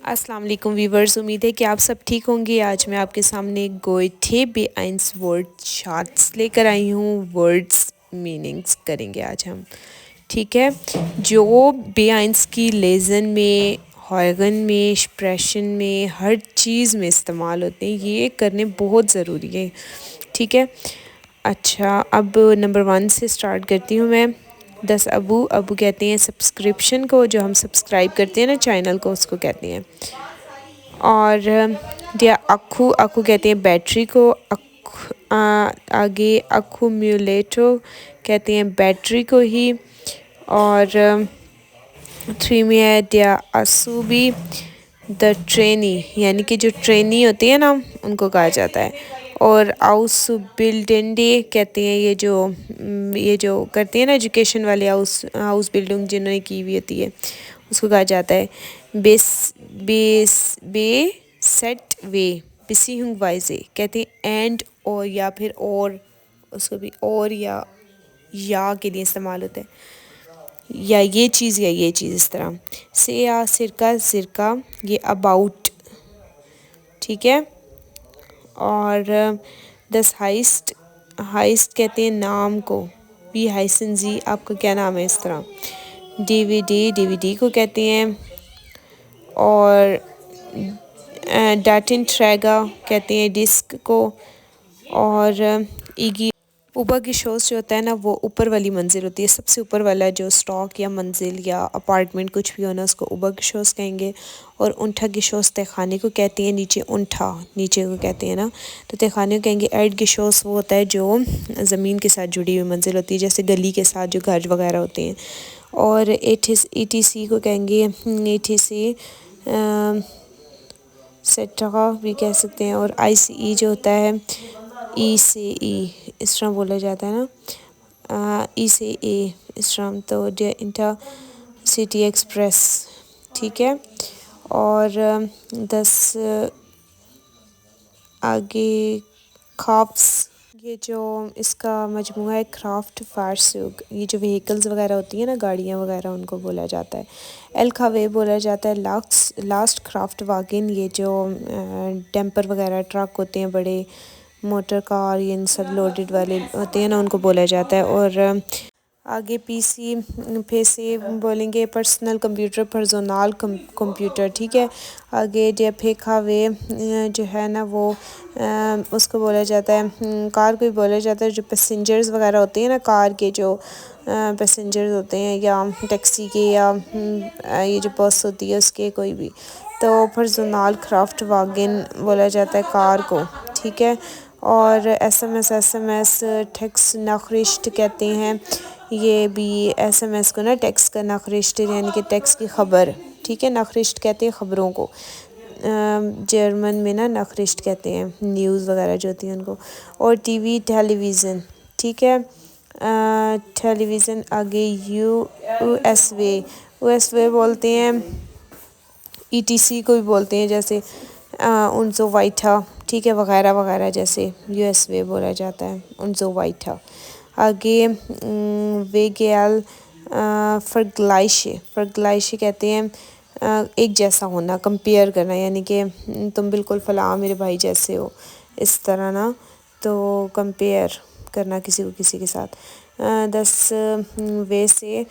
السلام علیکم ویورز، امید ہے کہ آپ سب ٹھیک ہوں گے۔ آج میں آپ کے سامنے گوئٹھے بے آئنس ورڈ شارٹس لے کر آئی ہوں۔ ورڈز میننگز کریں گے آج ہم، ٹھیک ہے۔ جو بے آئنس کی لیزن میں، ہارگن میں، اسپریشن میں، ہر چیز میں استعمال ہوتے ہیں، یہ کرنے بہت ضروری ہے، ٹھیک ہے۔ اچھا، اب نمبر 1 سے سٹارٹ کرتی ہوں میں۔ 10 ابو کہتے ہیں سبسکرپشن کو، جو ہم سبسکرائب کرتے ہیں نا چینل کو، اس کو کہتے ہیں۔ اور دیا اکھو کہتے ہیں بیٹری کو۔ آگے اکومیولیٹو کہتے ہیں بیٹری کو ہی۔ اور 3 میں ہے دیا اسوبی دا ٹرینی، یعنی کہ جو ٹرینی ہوتی ہے نا ان کو کہا جاتا ہے۔ اور آؤس بلڈنڈے کہتے ہیں یہ جو کرتے ہیں نا ایجوکیشن والے، ہاؤس بلڈنگ جنہوں نے کی ہوئی ہوتی ہے اس کو کہا جاتا ہے بے سیٹ وے، بسیہنگ وائزے کہتے ہیں اینڈ اور یا پھر اور، اس کو بھی اور یا کے لیے استعمال ہوتا ہے، یا یہ چیز اس طرح سے۔ یا سرکہ یہ اباؤٹ، ٹھیک ہے۔ اور 10 ہائسٹ کہتے ہیں نام کو، وی ہائسن زی، آپ کا کیا نام ہے، اس طرح۔ ڈی وی ڈی کو کہتے ہیں۔ اور ڈاٹن ٹریگا کہتے ہیں ڈسک کو۔ اور ایگی اوبر کی شوز جو ہوتا ہے نا، وہ اوپر والی منزل ہوتی ہے، سب سے اوپر والا جو سٹاک یا منزل یا اپارٹمنٹ کچھ بھی ہونا، اس کو اوبر کی شوز کہیں گے۔ اور اونٹھا کی شوز تہخانے کو کہتے ہیں، نیچے اونٹھا نیچے کو کہتے ہیں نا، تو تہخانے کو کہیں گے۔ ایڈ کی شوز وہ ہوتا ہے جو زمین کے ساتھ جڑی ہوئی منزل ہوتی ہے، جیسے گلی کے ساتھ جو گھر وغیرہ ہوتے ہیں۔ اور ای ٹی سی کو کہیں گے ای ٹی سی سیٹرا بھی کہہ سکتے ہیں۔ اور آئی سی ای جو ہوتا ہے، ای سے ای اس طرح بولا جاتا ہے نا، ای سے اے اس طرح، تو انٹر سٹی ایکسپریس، ٹھیک ہے۔ اور 10 آگے کھاپس، یہ جو اس کا مجموعہ ہے کرافٹ فارسوگ، یہ جو وہیکلز وغیرہ ہوتی ہیں نا، گاڑیاں وغیرہ، ان کو بولا جاتا ہے۔ الکھاوے بولا جاتا ہے لاسٹ کرافٹ واگن، یہ جو ڈمپر وغیرہ ٹرک ہوتے ہیں بڑے، موٹر کار، یہ سب لوڈڈ والے ہوتے ہیں نا، ان کو بولا جاتا ہے۔ اور آگے پی سی بولیں گے پرسنل کمپیوٹر، پرسونال کمپیوٹر، ٹھیک ہے۔ آگے پھیکھاوے جو ہے نا، وہ اس کو بولا جاتا ہے، کار کو بھی بولا جاتا ہے، جو پیسنجرز وغیرہ ہوتے ہیں نا، کار کے جو پیسنجرز ہوتے ہیں، یا ٹیکسی کے، یا یہ جو بس ہوتی ہے اس کے، کوئی بھی، تو پرسونال کرافٹ واگن بولا جاتا ہے کار کو، ٹھیک ہے۔ اور ایس ایم ایس ٹیکس نخرشت کہتے ہیں، یہ بھی ایس ایم ایس کو نا ٹیکس کا نخرشت، یعنی کہ ٹیکس کی خبر، ٹھیک ہے۔ نخرشت کہتے ہیں خبروں کو، جرمن میں نا نخرشت کہتے ہیں نیوز وغیرہ جو ہوتی ہیں ان کو۔ اور ٹی وی ٹیلی ویژن، ٹھیک ہے۔ ٹیلی ویژن آگے یو ایس وے بولتے ہیں، ای ٹی سی کو بھی بولتے ہیں، جیسے انزو وائٹا، ٹھیک ہے، وغیرہ وغیرہ، جیسے یو ایس وے بولا جاتا ہے، انزو وائٹا۔ آگے ویگیال فرگلائش کہتے ہیں ایک جیسا ہونا، کمپیئر کرنا، یعنی کہ تم بالکل فلاں میرے بھائی جیسے ہو، اس طرح نا، تو کمپیئر کرنا کسی کو کسی کے ساتھ۔ 10 ویسے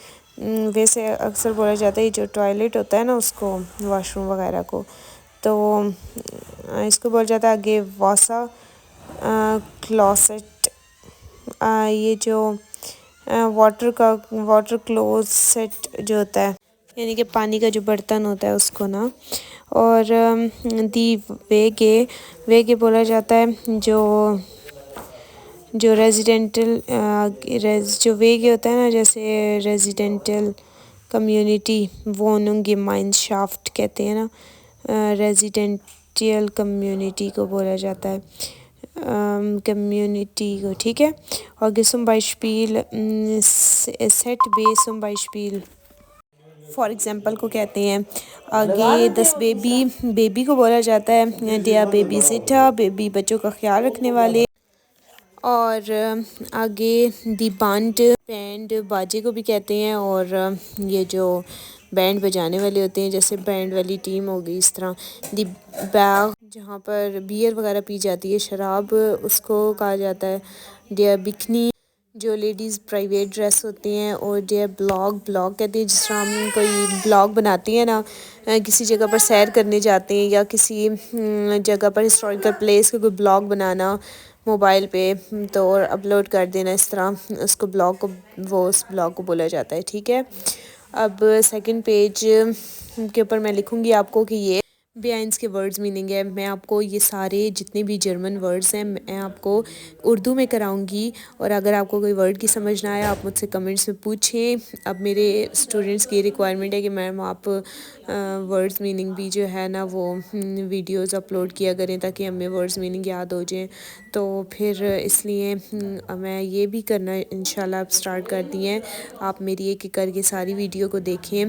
اکثر بولا جاتا ہے، جو ٹوائلٹ ہوتا ہے نا اس کو، واش روم وغیرہ کو، تو اس کو بولا جاتا ہے آگے واسا کلوسٹ، یہ جو واٹر کلوسٹ جو ہوتا ہے، یعنی کہ پانی کا جو برتن ہوتا ہے اس کو نا۔ اور دی ویگے بولا جاتا ہے جو ریزیڈنٹل، جو ویگے ہوتا ہے نا، جیسے ریزیڈنٹل کمیونٹی ووننگ گیمائنشافٹ کہتے ہیں نا، ریزیڈنٹل کمیونٹی کو بولا جاتا ہے، کمیونٹی کو، ٹھیک ہے۔ اور گسم بائشپیل سیٹ بے سم بائشپیل فار ایگزامپل کو کہتے ہیں۔ آگے 10 بیبی کو بولا جاتا ہے ڈیا بیبی سٹر، بیبی بچوں کا خیال رکھنے والے۔ اور آگے دی بینڈ باجے کو بھی کہتے ہیں۔ اور یہ جو بینڈ بجانے والے ہوتے ہیں، جیسے بینڈ والی ٹیم ہوگی اس طرح. دی بیگ جہاں پر بیئر وغیرہ پی جاتی ہے، شراب اس کو کہا جاتا ہے. ڈیئر بکنی جو لیڈیز پرائیویٹ ڈریس ہوتی ہیں. اور ڈیئر بلاگ کہتے ہیں جس طرح ہم کوئی بلاگ بناتی ہیں نا، کسی جگہ پر سیر کرنے جاتے ہیں یا کسی جگہ پر ہسٹوریکل پلیس کا کوئی بلاگ بنانا موبائل پہ تو اور اپلوڈ کر دینا، اس طرح اس کو بلاگ کو اس بلاگ کو بولا جاتا ہے. ٹھیک ہے، اب سیکنڈ پیج کے اوپر میں لکھوں گی آپ کو کہ یہ بیائنس کے ورڈز میننگ ہے. میں آپ کو یہ سارے جتنے بھی جرمن ورڈز ہیں میں آپ کو اردو میں کراؤں گی، اور اگر آپ کو کوئی ورڈ کی سمجھ نہ آئے آپ مجھ سے کمنٹس میں پوچھیں. اب میرے اسٹوڈنٹس کی ریکوائرمنٹ ہے کہ میم آپ ورڈز میننگ بھی جو ہے نا وہ ویڈیوز اپلوڈ کیا کریں تاکہ ہمیں ورڈز میننگ یاد ہو جائیں. تو پھر اس لیے میں یہ بھی کرنا انشاءاللہ اب اسٹارٹ کر دی ہیں. آپ میری ایک ایک کر کے ساری ویڈیو کو دیکھیں،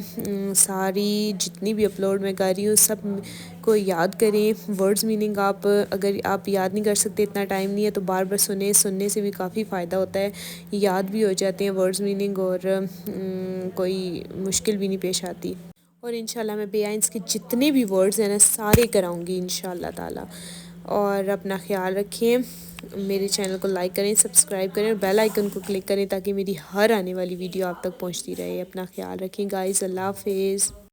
ساری جتنی بھی اپلوڈ میں کر رہی ہوں سب کو یاد کریں. ورڈز میننگ آپ اگر آپ یاد نہیں کر سکتے، اتنا ٹائم نہیں ہے تو بار بار سننے سے بھی کافی فائدہ ہوتا ہے، یاد بھی ہو جاتے ہیں ورڈز میننگ اور کوئی مشکل بھی نہیں پیش آتی. اور انشاءاللہ میں بیائنس کے جتنے بھی ورڈز ہیں نا سارے کراؤں گی انشاءاللہ تعالی. اور اپنا خیال رکھیں، میرے چینل کو لائک کریں، سبسکرائب کریں اور بیل آئیکن کو کلک کریں تاکہ میری ہر آنے والی ویڈیو آپ تک پہنچتی رہے. اپنا خیال رکھیں گائز، اللہ حافظ.